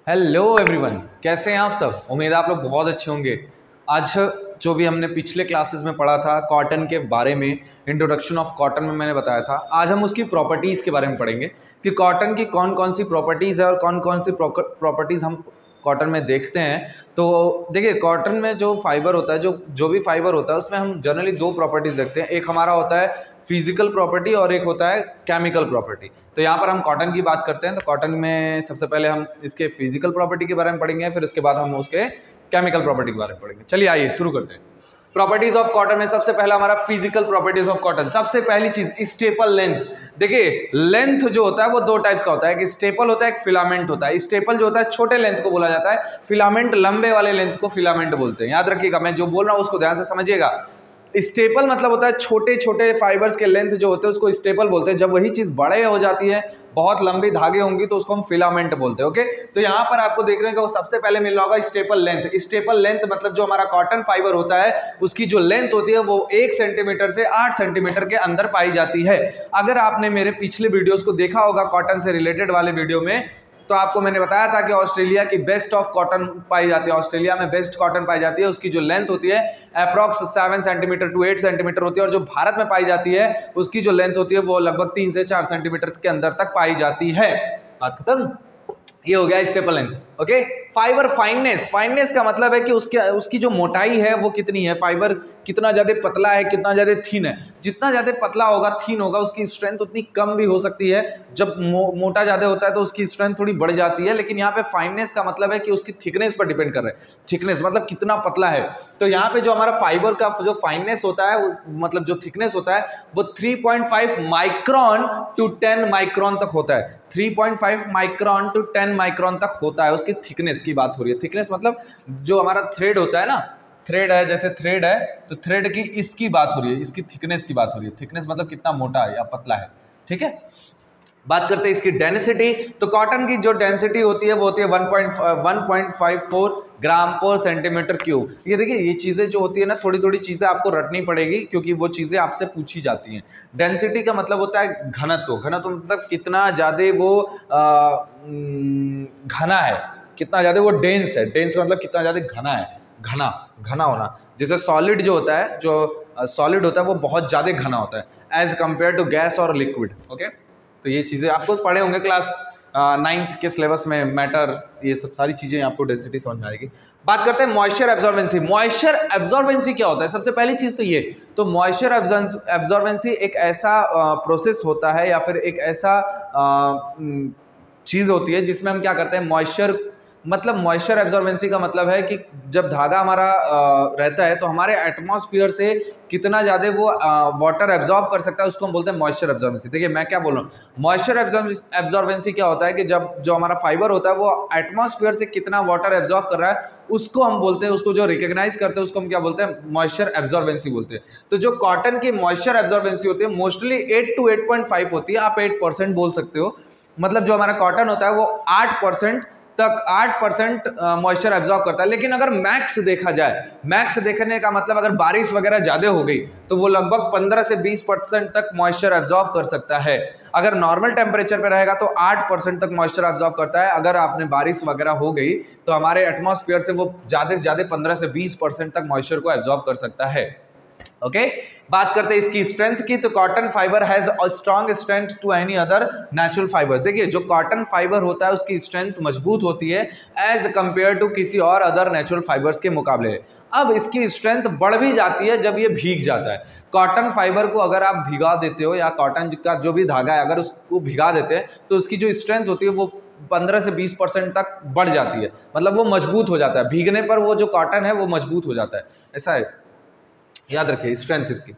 Hello everyone, कैसे हैं आप सब। उम्मीद है आप लोग बहुत अच्छे होंगे। आज जो भी हमने पिछले क्लासेस में पढ़ा था कॉटन के बारे में, इंट्रोडक्शन ऑफ कॉटन में मैंने बताया था, आज हम उसकी प्रॉपर्टीज़ के बारे में पढ़ेंगे कि कॉटन की कौन कौन सी प्रॉपर्टीज़ है और कौन कौन सी प्रॉपर्टीज़ हम कॉटन में देखते हैं। तो देखिए, कॉटन में जो फाइबर होता है, जो भी फाइबर होता है उसमें हम जनरली दो प्रॉपर्टीज़ देखते हैं। एक हमारा होता है फिजिकल प्रॉपर्टी और एक होता है केमिकल प्रॉपर्टी। तो यहाँ पर हम कॉटन की बात करते हैं। तो कॉटन में सबसे पहले हम इसके फिजिकल प्रॉपर्टी के बारे में पढ़ेंगे, फिर उसके बाद हम उसके केमिकल प्रॉपर्टी के बारे में पढ़ेंगे। चलिए आइए शुरू करते हैं। प्रॉपर्टीज ऑफ कॉटन में सबसे पहला हमारा फिजिकल प्रॉपर्टीज ऑफ कॉटन। सबसे पहली चीज स्टेपल लेंथ। देखिए, लेंथ जो होता है वो दो टाइप्स का होता है, एक स्टेपल होता है, एक फिलामेंट होता है। स्टेपल जो होता है छोटे लेंथ को बोला जाता है, फिलामेंट लंबे वाले लेंथ को फिलामेंट बोलते हैं। याद रखिएगा, मैं जो बोल रहा हूँ उसको ध्यान से समझिएगा। स्टेपल मतलब होता है छोटे छोटे फाइबर्स के लेंथ जो होते हैं उसको स्टेपल बोलते हैं। जब वही चीज बड़े हो जाती है, बहुत लंबी धागे होंगी, तो उसको हम फिलामेंट बोलते हैं। ओके, तो यहाँ पर आपको देख रहे हैं कि वो सबसे पहले मिल रहा होगा स्टेपल लेंथ। स्टेपल लेंथ मतलब जो हमारा कॉटन फाइबर होता है उसकी जो लेंथ होती है वो 1 सेंटीमीटर से 8 सेंटीमीटर के अंदर पाई जाती है। अगर आपने मेरे पिछले वीडियोस को देखा होगा कॉटन से रिलेटेड वाले वीडियो में, तो आपको मैंने बताया था कि ऑस्ट्रेलिया की बेस्ट ऑफ कॉटन पाई जाती है। ऑस्ट्रेलिया में बेस्ट कॉटन पाई जाती है, उसकी जो लेंथ होती है अप्रॉक्स 7 सेंटीमीटर टू 8 सेंटीमीटर होती है, और जो भारत में पाई जाती है उसकी जो लेंथ होती है वो लगभग 3 से 4 सेंटीमीटर के अंदर तक पाई जाती है। बात खत्म। ये हो गया staple length. Okay, fibre fineness. Fineness का मतलब है कि उसकी जो मोटाई है वो कितनी है, फाइबर कितना ज्यादा पतला है, कितना ज्यादा थीन है। जितना ज्यादा पतला होगा, थीन होगा, उसकी स्ट्रेंथ उतनी कम भी हो सकती है। जब मोटा ज्यादा होता है तो उसकी स्ट्रेंथ थोड़ी बढ़ जाती है। लेकिन यहाँ पे फाइननेस का मतलब है कि उसकी थिकनेस पर डिपेंड कर रहा है। थिकनेस मतलब कितना पतला है। तो यहाँ पे जो हमारा फाइबर का जो फाइननेस होता है, मतलब जो थिकनेस होता है वो 3.5 माइक्रॉन टू 10 माइक्रॉन तक होता है। 3.5 माइक्रॉन टू 10 माइक्रॉन तक होता है। उसकी थिकनेस की बात हो रही है। थिकनेस मतलब जो हमारा थ्रेड होता है ना, थ्रेड है, जैसे थ्रेड है तो थ्रेड की इसकी बात हो रही है, इसकी थिकनेस की बात हो रही है। थिकनेस मतलब कितना मोटा है या पतला है। ठीक है, बात करते हैं इसकी डेंसिटी। तो कॉटन की जो डेंसिटी होती है वो होती है 1.54 ग्राम पर सेंटीमीटर क्यूब। ये देखिए, ये चीज़ें जो होती है ना, थोड़ी थोड़ी चीज़ें आपको रटनी पड़ेगी क्योंकि वो चीज़ें आपसे पूछी जाती हैं। डेंसिटी का मतलब होता है घनत्व। घनत्व मतलब कितना ज़्यादा वो घना है, कितना ज़्यादा वो डेंस है। डेंस मतलब कितना ज़्यादा घना है, घना घना होना। जैसे सॉलिड जो होता है, जो सॉलिड होता है वो बहुत ज़्यादा घना होता है एज कंपेयर टू गैस और लिक्विड। ओके, तो ये चीज़ें आपको पढ़े होंगे क्लास 9th के सिलेबस में, मैटर, ये सब सारी चीज़ें आपको डेंसिटी समझ में आएगी। बात करते हैं मॉइस्चर एब्जॉर्बेंसी। मॉइस्चर एब्जॉर्बेंसी क्या होता है? सबसे पहली चीज़ तो ये, तो मॉइस्चर एब्जॉर्बेंसी एक ऐसा प्रोसेस होता है या फिर एक ऐसा चीज़ होती है जिसमें हम क्या करते हैं, मॉइस्चर मतलब मॉइस्चर एब्जॉर्बेंसी का मतलब है कि जब धागा हमारा रहता है तो हमारे एटमॉस्फेयर से कितना ज़्यादा वो वाटर एब्जॉर्ब कर सकता है, उसको हम बोलते हैं मॉइस्चर एब्जॉर्बेंसी। देखिए मैं क्या बोल रहा हूँ, मॉइस्चर एब्जॉर्बेंसी क्या होता है कि जब जो हमारा फाइबर होता है वो एटमॉस्फेयर से कितना वाटर एब्जॉर्ब कर रहा है उसको हम बोलते हैं, उसको जो रिकॉग्नाइज करते हैं उसको हम क्या बोलते हैं, मॉइस्चर एब्जॉर्बेंसी बोलते हैं। तो जो कॉटन की मॉइस्चर एब्जॉर्बेंसी होती है मोस्टली 8 to 8.5 होती है, आप 8% बोल सकते हो। मतलब जो हमारा कॉटन होता है वो 8% मॉइस्चर एब्जॉर्ब करता है। लेकिन अगर मैक्स देखा जाए, मैक्स देखने का मतलब अगर बारिश वगैरह ज़्यादा हो गई तो वो लगभग 15 से 20% तक मॉइस्चर एब्जॉर्ब कर सकता है। अगर नॉर्मल टेम्परेचर पे रहेगा तो 8% तक मॉइस्चर एब्जॉर्ब करता है। अगर आपने बारिश वगैरह हो गई तो हमारे एटमॉस्फेयर से वो ज़्यादा से ज़्यादा 15 से 20% तक मॉइस्चर को एब्जॉर्ब कर सकता है। ओके, बात करते हैं इसकी स्ट्रेंथ की। तो cotton fibre has a strong strength to any other natural fibres. देखिए, जो कॉटन फाइबर होता है उसकी स्ट्रेंथ मजबूत होती है एज कंपेयर टू किसी और अदर नेचुरल फाइबर्स के मुकाबले। अब इसकी स्ट्रेंथ बढ़ भी जाती है जब ये भीग जाता है। कॉटन फाइबर को अगर आप भिगा देते हो या कॉटन का जो भी धागा है अगर उसको भिगा देते हैं तो उसकी जो स्ट्रेंथ होती है वो 15 से 20% तक बढ़ जाती है। मतलब वो मजबूत हो जाता है, भीगने पर वो जो कॉटन है वो मजबूत हो जाता है। ऐसा है, याद रखिए स्ट्रेंथ इसकी।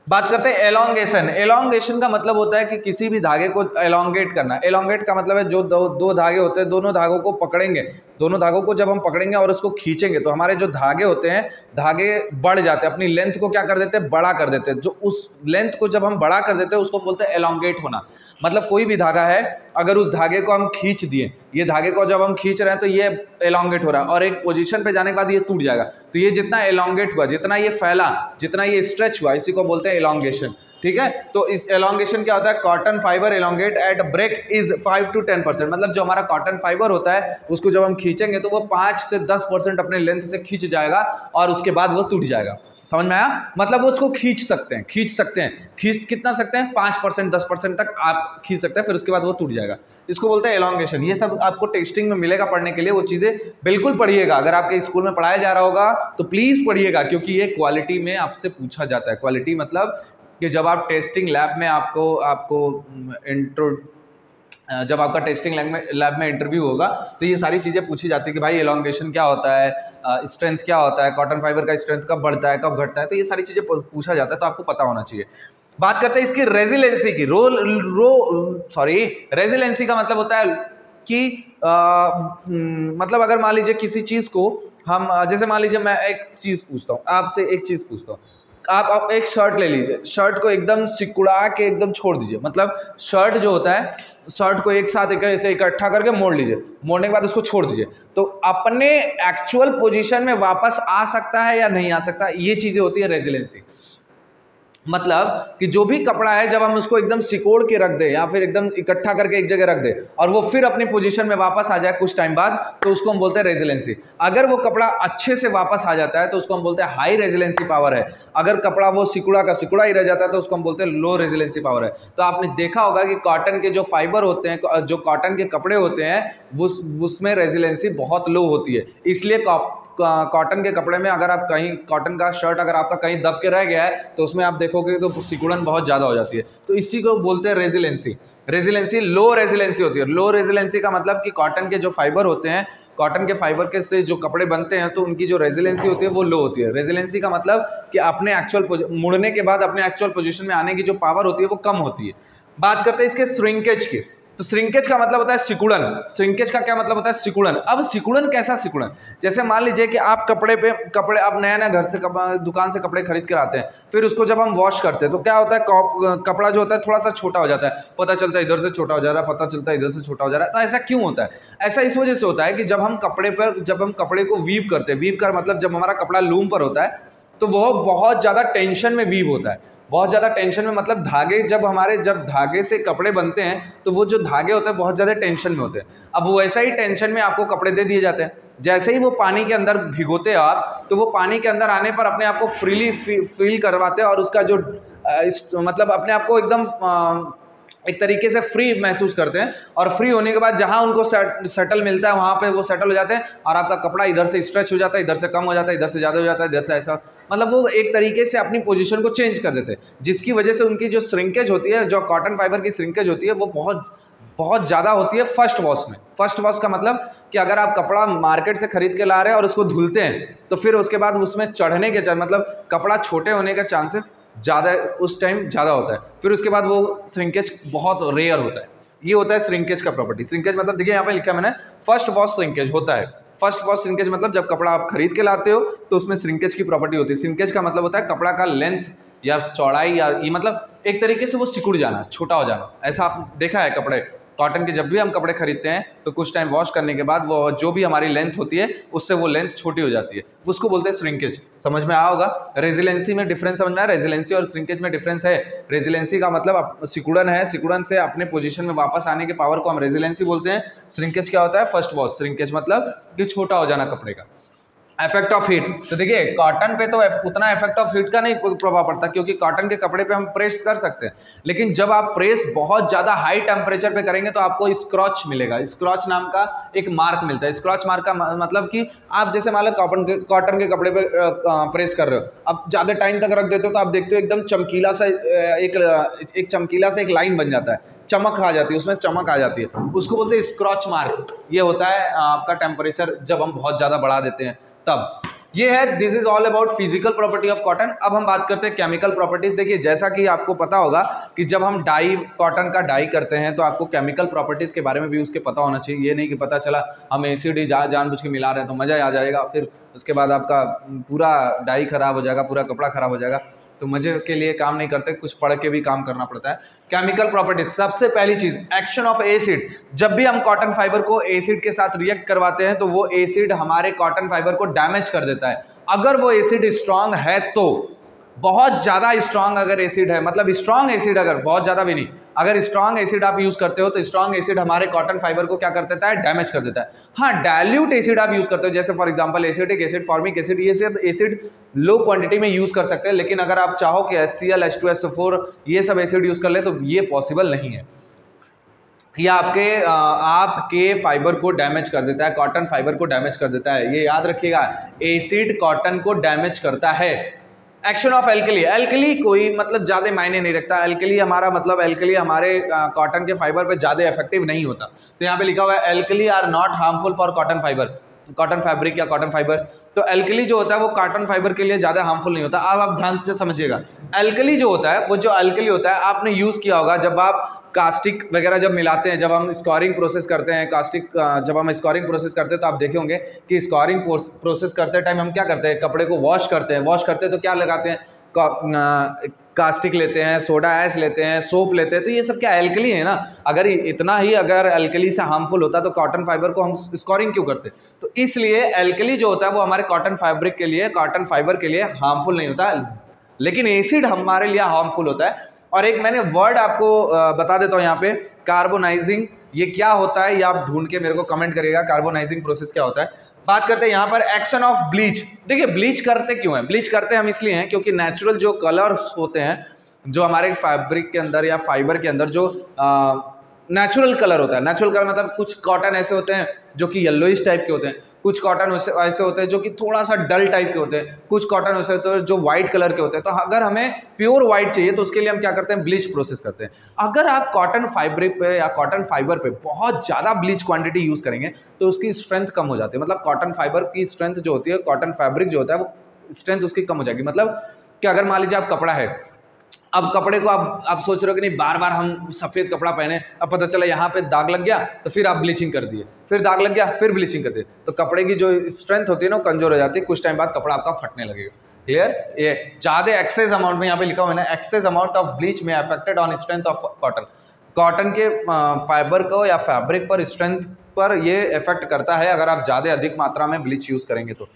बात करते हैं एलोंगेशन। एलोंगेशन का मतलब होता है कि किसी भी धागे को एलोंगेट करना। एलोंगेट का मतलब है जो दो धागे होते हैं, दोनों धागों को पकड़ेंगे, दोनों धागों को जब हम पकड़ेंगे और उसको खींचेंगे तो हमारे जो धागे होते हैं, धागे बढ़ जाते हैं, अपनी लेंथ को क्या कर देते हैं, बड़ा कर देते हैं। जो उस लेंथ को जब हम बड़ा कर देते हैं उसको बोलते हैं एलोंगेट होना। मतलब कोई भी धागा है, अगर उस धागे को हम खींच दिए, ये धागे को जब हम खींच रहे हैं तो ये एलोंगेट हो रहा है और एक पोजीशन पे जाने के बाद ये टूट जाएगा। तो ये जितना एलोंगेट हुआ, जितना ये फैला, जितना ये स्ट्रेच हुआ, इसी को बोलते हैं एलोंगेशन। ठीक है। तो इस एलोंगेशन क्या होता है, cotton fibre elongate at break is 5 to 10%, मतलब जो हमारा कॉटन फाइबर होता है उसको जब हम खींचेंगे तो वो 5 से 10% अपने लेंथ से खींच जाएगा और उसके बाद वो टूट जाएगा। समझ में आया? मतलब वो उसको खींच सकते हैं, खींच कितना सकते हैं, 5% 10% तक आप खींच सकते हैं, फिर उसके बाद वो टूट जाएगा। इसको बोलते हैं एलोंगेशन। ये सब आपको टेस्टिंग में मिलेगा पढ़ने के लिए, वो चीज़ें बिल्कुल पढ़िएगा। अगर आपके स्कूल में पढ़ाया जा रहा होगा तो प्लीज़ पढ़िएगा, क्योंकि ये क्वालिटी में आपसे पूछा जाता है। क्वालिटी मतलब कि जब आप टेस्टिंग लैब में जब आपका टेस्टिंग लैब में इंटरव्यू होगा तो ये सारी चीज़ें पूछी जाती है कि भाई एलोंगेशन क्या होता है, स्ट्रेंथ क्या होता है, कॉटन फाइबर का स्ट्रेंथ कब बढ़ता है कब घटता है, तो ये सारी चीज़ें पूछा जाता है, तो आपको पता होना चाहिए। बात करते हैं इसकी रेजिलेंसी की। रेजिलेंसी का मतलब होता है कि मतलब अगर मान लीजिए किसी चीज़ को हम, जैसे मान लीजिए मैं एक चीज़ पूछता हूँ आपसे, आप एक शर्ट ले लीजिए, शर्ट को एकदम सिकुड़ा के एकदम छोड़ दीजिए, मतलब शर्ट जो होता है, शर्ट को एक साथ ऐसे इकट्ठा करके मोड़ लीजिए, मोड़ने के बाद उसको छोड़ दीजिए, तो अपने एक्चुअल पोजीशन में वापस आ सकता है या नहीं आ सकता, ये चीजें होती है रेजिलेंसी। मतलब कि जो भी कपड़ा है जब हम उसको एकदम सिकोड़ के रख दे या फिर एकदम इकट्ठा करके एक जगह रख दे और वो फिर अपनी पोजीशन में वापस आ जाए कुछ टाइम बाद, तो उसको हम बोलते हैं रेजिलेंसी। अगर वो कपड़ा अच्छे से वापस आ जाता है तो उसको हम बोलते हैं हाई रेजिलेंसी पावर है। अगर कपड़ा वो सिकुड़ा का सिकुड़ा ही रह जाता है तो उसको हम बोलते हैं लो रेजिलेंसी पावर है। तो आपने देखा होगा कि कॉटन के जो फाइबर होते हैं, जो कॉटन के कपड़े होते हैं, उसमें रेजिलेंसी बहुत लो होती है। इसलिए कॉटन के कपड़े में अगर आप कहीं कॉटन का शर्ट अगर आपका कहीं दब के रह गया है तो उसमें आप देखोगे तो सिकुड़न बहुत ज़्यादा हो जाती है, तो इसी को बोलते हैं रेजिलेंसी। लो रेजिलेंसी होती है। लो रेजिलेंसी का मतलब कि कॉटन के जो फाइबर होते हैं, कॉटन के फाइबर के से जो कपड़े बनते हैं तो उनकी जो रेजिलेंसी होती है वो लो होती है। रेजिलेंसी का मतलब कि अपने एक्चुअल मुड़ने के बाद अपने एक्चुअल पोजीशन में आने की जो पावर होती है वो कम होती है। बात करते हैं इसके श्रिंकेज की। तो श्रिंकेज का मतलब होता है सिकुड़न। श्रिंकेज का क्या मतलब होता है, सिकुड़न। अब सिकुड़न कैसा सिकुड़न, जैसे मान लीजिए कि आप कपड़े आप नया घर से दुकान से कपड़े खरीद कर आते हैं, फिर उसको जब हम वॉश करते हैं तो क्या होता है, कपड़ा जो होता है थोड़ा सा छोटा हो जाता है, पता चलता है इधर से छोटा हो जा रहा है, पता चलता है इधर से छोटा हो जा रहा है। तो ऐसा क्यों होता है? ऐसा इस वजह से होता है कि जब हम कपड़े को वीव करते हैं, वीव कर मतलब जब हमारा कपड़ा लूम पर होता है तो वह बहुत ज़्यादा टेंशन में वीव होता है। बहुत ज़्यादा टेंशन में मतलब धागे जब धागे से कपड़े बनते हैं तो वो जो धागे होते हैं बहुत ज़्यादा टेंशन में होते हैं। अब वैसा ही टेंशन में आपको कपड़े दे दिए जाते हैं। जैसे ही वो पानी के अंदर भिगोते हैं आप, तो वो पानी के अंदर आने पर अपने आप को फ्रीली फील करवाते हैं और उसका जो मतलब अपने आप को एकदम एक तरीके से फ्री महसूस करते हैं। और फ्री होने के बाद जहां उनको सेटल मिलता है वहां पे वो सेटल हो जाते हैं और आपका कपड़ा इधर से स्ट्रेच हो जाता है, इधर से कम हो जाता है, इधर से ज़्यादा हो जाता है, इधर से ऐसा, मतलब वो एक तरीके से अपनी पोजीशन को चेंज कर देते हैं, जिसकी वजह से उनकी जो श्रिंकेज होती है, जो कॉटन फाइबर की श्रिंकेज होती है, वो बहुत ज़्यादा होती है फर्स्ट वॉश में। फर्स्ट वॉश का मतलब कि अगर आप कपड़ा मार्केट से खरीद के ला रहे हैं और उसको धुलते हैं तो फिर उसके बाद उसमें चढ़ने के मतलब कपड़ा छोटे होने का चांसेस ज़्यादा उस टाइम ज़्यादा होता है। फिर उसके बाद वो श्रिंकेज बहुत रेयर होता है। ये होता है श्रिंकेज का प्रॉपर्टी। श्रिंकेज मतलब देखिए यहाँ पे लिखा मैंने, फर्स्ट वॉश श्रिंकेज होता है। फर्स्ट वॉश श्रिंकेज मतलब जब कपड़ा आप खरीद के लाते हो तो उसमें श्रिंकेज की प्रॉपर्टी होती है। श्रिंकेज का मतलब होता है कपड़ा का लेंथ या चौड़ाई या ये मतलब एक तरीके से वो सिकुड़ जाना, छोटा हो जाना। ऐसा आप देखा है कपड़े कॉटन के, जब भी हम कपड़े खरीदते हैं तो कुछ टाइम वॉश करने के बाद वो जो भी हमारी लेंथ होती है उससे वो लेंथ छोटी हो जाती है, उसको बोलते हैं श्रिंकेज। समझ में आया होगा? रेजिलेंसी में डिफरेंस समझ में आया? रेजिलेंसी और श्रिंकेज में डिफरेंस है। रेजिलेंसी का मतलब सिकुड़न है, सिकुड़न से अपने पोजीशन में वापस आने के पावर को हम रेजिलेंसी बोलते हैं। श्रिंकेज क्या होता है, फर्स्ट वॉश। श्रिंकेज मतलब कि छोटा हो जाना कपड़े का। इफेक्ट ऑफ हीट, तो देखिए कॉटन पे तो उतना इफेक्ट ऑफ हीट का नहीं प्रभाव पड़ता क्योंकि कॉटन के कपड़े पे हम प्रेस कर सकते हैं, लेकिन जब आप प्रेस बहुत ज़्यादा हाई टेम्परेचर पे करेंगे तो आपको स्क्रॉच मिलेगा। स्क्रॉच नाम का एक मार्क मिलता है। स्क्रॉच मार्क का मतलब कि आप जैसे मान लो कॉटन के कपड़े पे प्रेस कर रहे हो, अब ज़्यादा टाइम तक रख देते हो तो आप देखते हो एकदम चमकीला सा एक चमकीला सा एक लाइन बन जाता है, चमक आ जाती है, उसमें चमक आ जाती है, उसको बोलते हैं स्क्रॉच मार्क। ये होता है आपका टेम्परेचर जब हम बहुत ज़्यादा बढ़ा देते हैं तब। ये है, this is all about physical property of cotton. अब हम बात करते हैं केमिकल प्रॉपर्टीज। देखिए जैसा कि आपको पता होगा कि जब हम डाई, कॉटन का डाई करते हैं तो आपको केमिकल प्रॉपर्टीज के बारे में भी उसके पता होना चाहिए। ये नहीं कि पता चला हम एसिड ही जानबूझ के मिला रहे हैं तो मज़ा आ जाएगा, फिर उसके बाद आपका पूरा डाई खराब हो जाएगा, पूरा कपड़ा खराब हो जाएगा। तो मजे के लिए काम नहीं करते, कुछ पढ़ के भी काम करना पड़ता है। केमिकल प्रॉपर्टीज, सबसे पहली चीज एक्शन ऑफ एसिड। जब भी हम कॉटन फाइबर को एसिड के साथ रिएक्ट करवाते हैं तो वो एसिड हमारे कॉटन फाइबर को डैमेज कर देता है। अगर वो एसिड स्ट्रांग है तो बहुत ज़्यादा स्ट्रांग अगर एसिड है, मतलब स्ट्रांग एसिड, अगर बहुत ज़्यादा भी नहीं, अगर स्ट्रांग एसिड आप यूज़ करते हो तो स्ट्रांग एसिड हमारे कॉटन फाइबर को क्या कर देता है, डैमेज कर देता है। हाँ, डाइल्यूट एसिड आप यूज़ करते हो, जैसे for example acetic acid, formic acid, ये सब एसिड लो क्वांटिटी में यूज़ कर सकते हैं, लेकिन अगर आप चाहो कि HCl, H2SO4 ये सब एसिड यूज़ कर ले तो ये पॉसिबल नहीं है। ये आपके फाइबर को डैमेज कर देता है, कॉटन फाइबर को डैमेज कर देता है, ये याद रखिएगा, एसिड कॉटन को डैमेज करता है। एक्शन ऑफ एल्कली, एल्कली कोई मतलब ज़्यादा मायने नहीं रखता, एल्कली हमारा मतलब एल्कली हमारे कॉटन के फाइबर पे ज़्यादा इफेक्टिव नहीं होता। तो यहाँ पे लिखा हुआ है alkali are not harmful for cotton fibre, cotton fabric या कॉटन फाइबर। तो एल्कली जो होता है वो कॉटन फाइबर के लिए ज़्यादा हार्मफुल नहीं होता। अब आप ध्यान से समझिएगा, एल्कली जो होता है, वो जो एल्कली होता है आपने यूज़ किया होगा जब आप कास्टिक वगैरह जब मिलाते हैं, जब हम स्कोरिंग प्रोसेस करते हैं, जब हम स्कोरिंग प्रोसेस करते हैं तो आप देखे होंगे कि स्कोरिंग प्रोसेस करते टाइम हम क्या करते हैं, कपड़े को वॉश करते हैं तो क्या लगाते हैं, कास्टिक लेते हैं, सोडा ऐश लेते हैं, सोप लेते हैं, तो ये सब क्या एल्कली है ना। अगर इतना ही अगर एल्कली से हार्मफुल होता तो कॉटन फाइबर को हम स्कोरिंग क्यों करते। तो इसलिए एल्कली जो होता है वो हमारे कॉटन फैब्रिक के लिए, कॉटन फाइबर के लिए हार्मफुल नहीं होता, लेकिन एसिड हमारे लिए हार्मफुल होता है। और एक मैंने वर्ड आपको बता देता हूँ यहाँ पे, कार्बोनाइजिंग, ये क्या होता है ये आप ढूंढ के मेरे को कमेंट करिएगा, कार्बोनाइजिंग प्रोसेस क्या होता है। बात करते हैं यहाँ पर एक्शन ऑफ ब्लीच। देखिए ब्लीच करते क्यों है, ब्लीच करते हम इसलिए हैं क्योंकि नेचुरल जो कलर्स होते हैं, जो हमारे फैब्रिक के अंदर या फाइबर के अंदर जो नेचुरल कलर होता है, नेचुरल कलर मतलब कुछ कॉटन ऐसे होते हैं जो कि येलोइश टाइप के होते हैं, कुछ कॉटन ऐसे होते हैं जो कि थोड़ा सा डल टाइप के होते हैं, कुछ कॉटन ऐसे होते हैं जो व्हाइट कलर के होते हैं। तो अगर हमें प्योर व्हाइट चाहिए तो उसके लिए हम क्या करते हैं, ब्लीच प्रोसेस करते हैं। अगर आप कॉटन फैब्रिक पे या कॉटन फाइबर पे बहुत ज़्यादा ब्लीच क्वांटिटी यूज़ करेंगे तो उसकी स्ट्रेंथ कम हो जाती है, मतलब कॉटन फाइबर की स्ट्रेंथ जो होती है, कॉटन फैब्रिक जो होता है वो स्ट्रेंथ उसकी कम हो जाएगी। मतलब कि अगर मान लीजिए आप कपड़ा है, अब कपड़े को आप सोच रहे हो कि नहीं बार बार हम सफ़ेद कपड़ा पहने, अब पता चला यहाँ पे दाग लग गया तो फिर आप ब्लीचिंग कर दिए, फिर दाग लग गया फिर ब्लीचिंग कर दिए, तो कपड़े की जो स्ट्रेंथ होती है ना वो कमजोर हो जाती है, कुछ टाइम बाद कपड़ा आपका फटने लगेगा। क्लियर। ये ज़्यादा एक्सेस अमाउंट में यहाँ पे लिखा हुआ है ना, एक्सेस अमाउंट ऑफ ब्लीच में affected on strength of cotton, cotton के फाइबर को या फैब्रिक पर स्ट्रेंथ पर ये इफेक्ट करता है अगर आप ज़्यादा अधिक मात्रा में ब्लीच यूज़ करेंगे तो।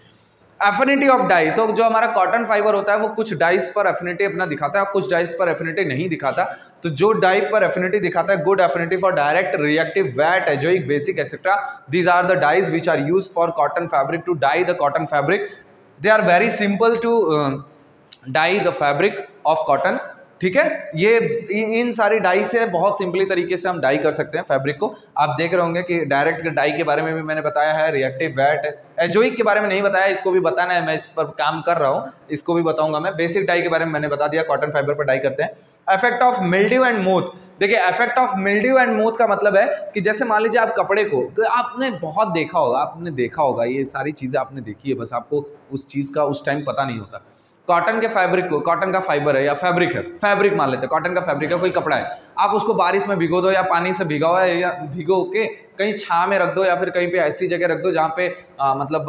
एफिनिटी ऑफ डाई, तो जो हमारा कॉटन फाइबर होता है वो कुछ डाइस पर एफिनिटी अपना दिखाता है, कुछ डाइस पर एफिनिटी नहीं दिखाता। तो जो डाई पर एफिनिटी दिखाता है, good affinity for direct, reactive, vat, azoic, basic etcetera, these are the dyes which are used for cotton fabric to dye the cotton fabric. They are very simple to dye the fabric of cotton. ठीक है, ये इन सारी die से बहुत simply तरीके से हम die कर सकते हैं फैब्रिक को। आप देख रहे होंगे कि डायरेक्ट डाई के बारे में भी मैंने बताया है, रिएक्टिव, वेट, एजोइक के बारे में नहीं बताया, इसको भी बताना है, मैं इस पर काम कर रहा हूँ, इसको भी बताऊंगा मैं। बेसिक डाई के बारे में मैंने बता दिया, कॉटन फाइबर पर डाई करते हैं। Effect of mildew and moth, देखिए effect of mildew and moth का मतलब है कि जैसे मान लीजिए आप कपड़े को, तो आपने बहुत देखा होगा, आपने देखा होगा, ये सारी चीज़ें आपने देखी है, बस आपको उस चीज़ का उस टाइम पता नहीं होता। कॉटन के फैब्रिक को, कॉटन का फाइबर है या फैब्रिक है, फैब्रिक मान लेते हैं, कॉटन का फैब्रिक है, कोई कपड़ा है, आप उसको बारिश में भिगो दो या पानी से भिगा हुआ है या भिगो के कहीं छां में रख दो या फिर कहीं पे ऐसी जगह रख दो जहाँ पे मतलब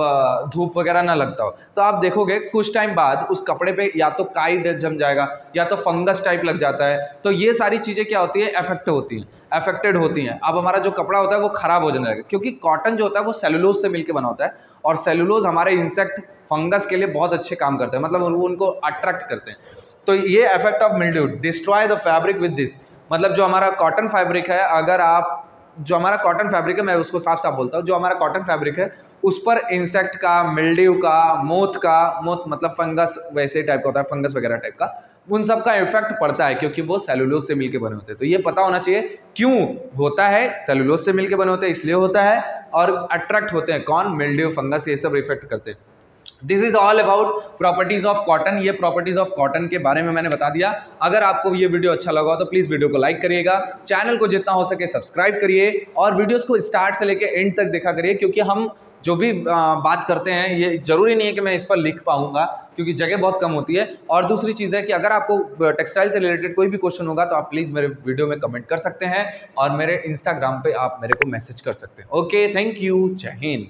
धूप वगैरह ना लगता हो, तो आप देखोगे कुछ टाइम बाद उस कपड़े पे या तो काई जम जाएगा या तो फंगस टाइप लग जाता है। तो ये सारी चीज़ें क्या होती है, अफेक्टेड होती हैं। अब हमारा जो कपड़ा होता है वो खराब हो जाने लगेगा, क्योंकि कॉटन जो होता है वो सेलुलोज से मिलकर बना होता है, और सेलुलोज हमारे इंसेक्ट, फंगस के लिए बहुत अच्छे काम करते हैं, मतलब वो उनको अट्रैक्ट करते हैं। तो ये effect of mildew, destroy the fabric with this, मतलब जो हमारा कॉटन फैब्रिक है, अगर आप जो हमारा कॉटन फैब्रिक है, मैं उसको साफ साफ बोलता हूँ, जो हमारा कॉटन फैब्रिक है उस पर इंसेक्ट का, मिल्ड्यू का, मोथ मतलब फंगस वैसे टाइप का होता है, फंगस वगैरह टाइप का, उन सब का इफेक्ट पड़ता है, क्योंकि वो सेलुलोज से मिलके बने होते हैं। तो ये पता होना चाहिए क्यों होता है, सेलुलोज से मिलके बने होते हैं इसलिए होता है, और अट्रैक्ट होते हैं कौन, मिल्ड्यू, फंगस, ये सब इफेक्ट करते हैं। This is all about properties of cotton, ये प्रॉपर्टीज ऑफ कॉटन के बारे में मैंने बता दिया। अगर आपको ये वीडियो अच्छा लगा तो प्लीज़ वीडियो को लाइक करिएगा, चैनल को जितना हो सके सब्सक्राइब करिए, और वीडियोस को स्टार्ट से लेकर एंड तक देखा करिए, क्योंकि हम जो भी बात करते हैं ये जरूरी नहीं है कि मैं इस पर लिख पाऊंगा, क्योंकि जगह बहुत कम होती है। और दूसरी चीज़ है कि अगर आपको टेक्सटाइल से रिलेटेड कोई भी क्वेश्चन होगा तो आप प्लीज़ मेरे वीडियो में कमेंट कर सकते हैं, और मेरे इंस्टाग्राम पे आप मेरे को मैसेज कर सकते हैं। ओके, थैंक यू, जय हिंद।